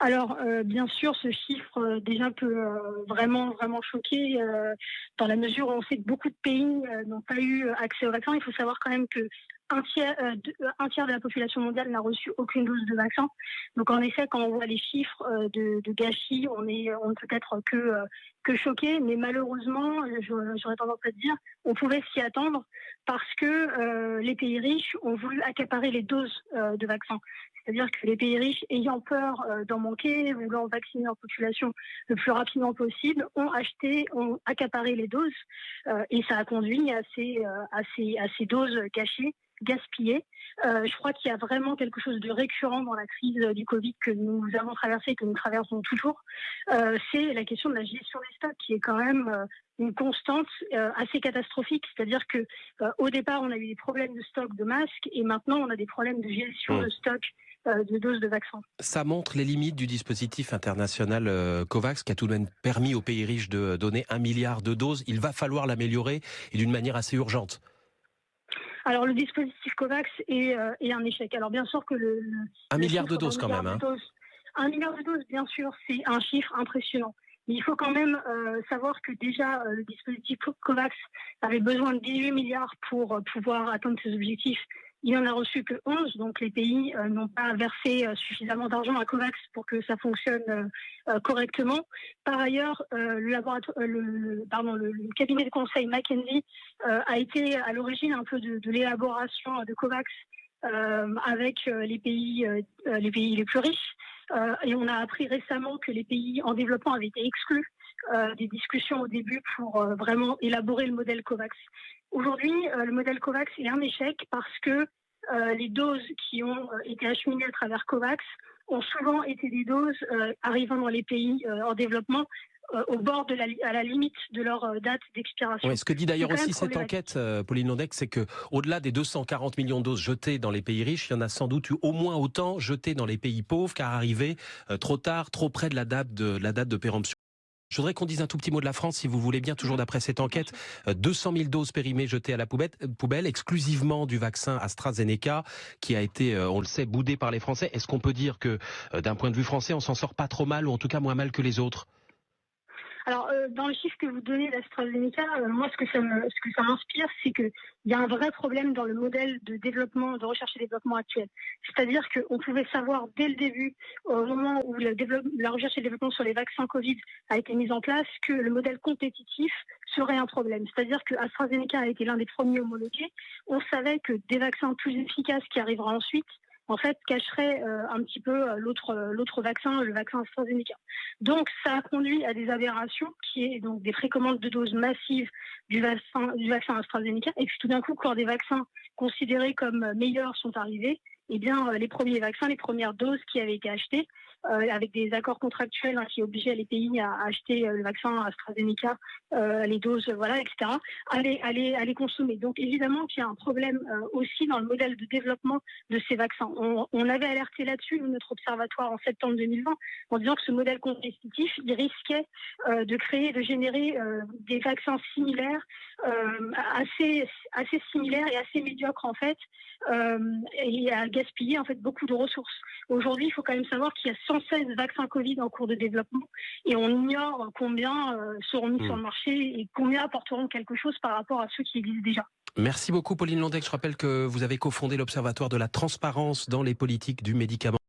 Alors, bien sûr, ce chiffre déjà peut vraiment, vraiment choquer dans la mesure où on sait que beaucoup de pays n'ont pas eu accès au vaccin. Il faut savoir quand même que un tiers de la population mondiale n'a reçu aucune dose de vaccin. Donc en effet, quand on voit les chiffres de gâchis, on ne peut être que choqué. Mais malheureusement, j'aurais tendance à dire, on pouvait s'y attendre parce que les pays riches ont voulu accaparer les doses de vaccins. C'est-à-dire que les pays riches, ayant peur d'en manquer, voulant vacciner leur population le plus rapidement possible, ont accaparé les doses et ça a conduit à ces doses gâchées, gaspillées. Je crois qu'il y a vraiment quelque chose de récurrent dans la crise du Covid que nous avons traversée et que nous traversons toujours. C'est la question de la gestion des stocks qui est quand même une constante assez catastrophique. C'est-à-dire que au départ, on a eu des problèmes de stock de masques et maintenant, on a des problèmes de gestion de stock de doses de vaccins. Ça montre les limites du dispositif international COVAX qui a tout de même permis aux pays riches de donner 1 milliard de doses. Il va falloir l'améliorer et d'une manière assez urgente. Alors le dispositif COVAX est un échec. Alors bien sûr que 1 milliard de doses quand même. 1 milliard de doses, bien sûr, c'est un chiffre impressionnant. Mais il faut quand même savoir que déjà le dispositif COVAX avait besoin de 18 milliards pour pouvoir atteindre ses objectifs. Il n'en a reçu que 11, donc les pays n'ont pas versé suffisamment d'argent à COVAX pour que ça fonctionne correctement. Par ailleurs, le cabinet de conseil McKinsey a été à l'origine un peu de l'élaboration de COVAX avec les pays les plus riches. Et on a appris récemment que les pays en développement avaient été exclus des discussions au début pour vraiment élaborer le modèle COVAX. Aujourd'hui, le modèle COVAX est un échec parce que les doses qui ont été acheminées à travers COVAX ont souvent été des doses arrivant dans les pays en développement au bord à la limite de leur date d'expiration. Oui, ce que dit d'ailleurs aussi cette enquête, Pauline Landec, c'est que au-delà des 240 millions de doses jetées dans les pays riches, il y en a sans doute eu au moins autant jetées dans les pays pauvres, car arrivées trop tard, trop près de la date de péremption. Je voudrais qu'on dise un tout petit mot de la France, si vous voulez bien, toujours d'après cette enquête. 200 000 doses périmées jetées à la poubelle, exclusivement du vaccin AstraZeneca, qui a été, on le sait, boudé par les Français. Est-ce qu'on peut dire que, d'un point de vue français, on s'en sort pas trop mal, ou en tout cas moins mal que les autres ? Alors, dans le chiffre que vous donnez d'AstraZeneca, moi, ce que ça m'inspire, c'est qu'il y a un vrai problème dans le modèle de développement, de recherche et développement actuel. C'est-à-dire qu'on pouvait savoir dès le début, au moment où la recherche et développement sur les vaccins Covid a été mise en place, que le modèle compétitif serait un problème. C'est-à-dire que AstraZeneca a été l'un des premiers homologués. On savait que des vaccins plus efficaces qui arriveraient ensuite, en fait, cacherait un petit peu l'autre vaccin, le vaccin AstraZeneca. Donc, ça a conduit à des aberrations, qui est donc des précommandes de doses massives du vaccin AstraZeneca. Et puis, tout d'un coup, quand des vaccins considérés comme meilleurs sont arrivés, eh bien, les premiers vaccins, les premières doses qui avaient été achetées, avec des accords contractuels qui obligeaient les pays à acheter le vaccin AstraZeneca, les doses, etc., à les consommer. Donc évidemment qu'il y a un problème aussi dans le modèle de développement de ces vaccins. On avait alerté là-dessus, notre observatoire, en septembre 2020, en disant que ce modèle compétitif, il risquait de générer des vaccins similaires, assez similaires et assez médiocres en fait, et à gaspiller en fait beaucoup de ressources. Aujourd'hui, il faut quand même savoir qu'il y a 116 vaccins Covid en cours de développement et on ignore combien seront mis sur le marché et combien apporteront quelque chose par rapport à ceux qui existent déjà. Merci beaucoup Pauline Landec. Je rappelle que vous avez cofondé l'Observatoire de la transparence dans les politiques du médicament.